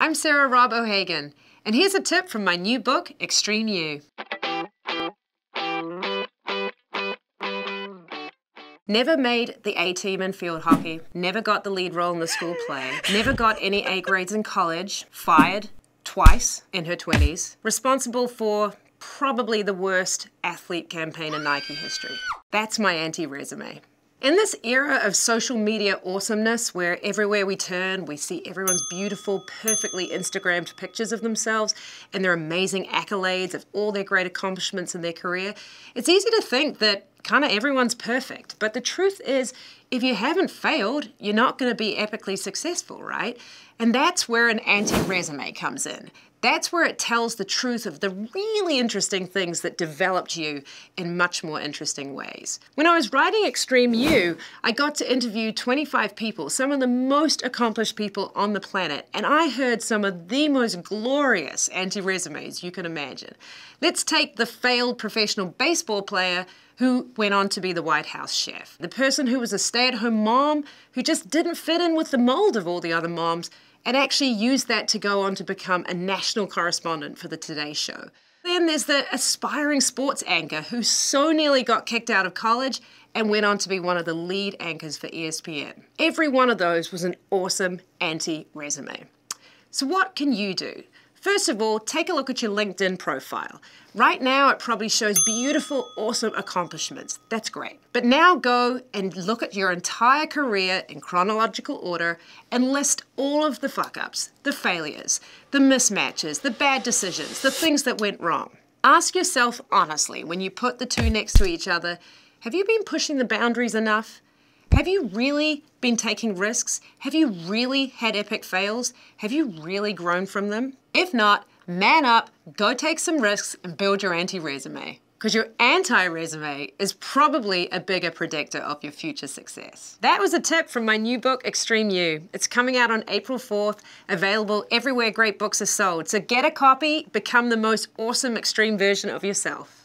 I'm Robb O'Hagan, and here's a tip from my new book, Extreme You. Never made the A-team in field hockey, never got the lead role in the school play, never got any A grades in college, fired twice in her 20s, responsible for probably the worst athlete campaign in Nike history. That's my anti-resume. In this era of social media awesomeness, where everywhere we turn, we see everyone's beautiful, perfectly Instagrammed pictures of themselves and their amazing accolades of all their great accomplishments in their career, it's easy to think that kind of everyone's perfect. But the truth is, if you haven't failed, you're not going to be epically successful, right? And that's where an anti-resume comes in. That's where it tells the truth of the really interesting things that developed you in much more interesting ways. When I was writing Extreme You, I got to interview 25 people, some of the most accomplished people on the planet, and I heard some of the most glorious anti-resumes you can imagine. Let's take the failed professional baseball player who went on to be the White House chef, the person who was a stay-at-home mom who just didn't fit in with the mold of all the other moms, and actually used that to go on to become a national correspondent for the Today Show. Then there's the aspiring sports anchor who so nearly got kicked out of college and went on to be one of the lead anchors for ESPN. Every one of those was an awesome anti-resume. So what can you do? First of all, take a look at your LinkedIn profile. Right now, it probably shows beautiful, awesome accomplishments. That's great. But now go and look at your entire career in chronological order and list all of the fuck-ups, the failures, the mismatches, the bad decisions, the things that went wrong. Ask yourself honestly, when you put the two next to each other, have you been pushing the boundaries enough? Have you really been taking risks? Have you really had epic fails? Have you really grown from them? If not, man up, go take some risks and build your anti-resume. Because your anti-resume is probably a bigger predictor of your future success. That was a tip from my new book, Extreme You. It's coming out on April 4th, available everywhere great books are sold. So get a copy, become the most awesome extreme version of yourself.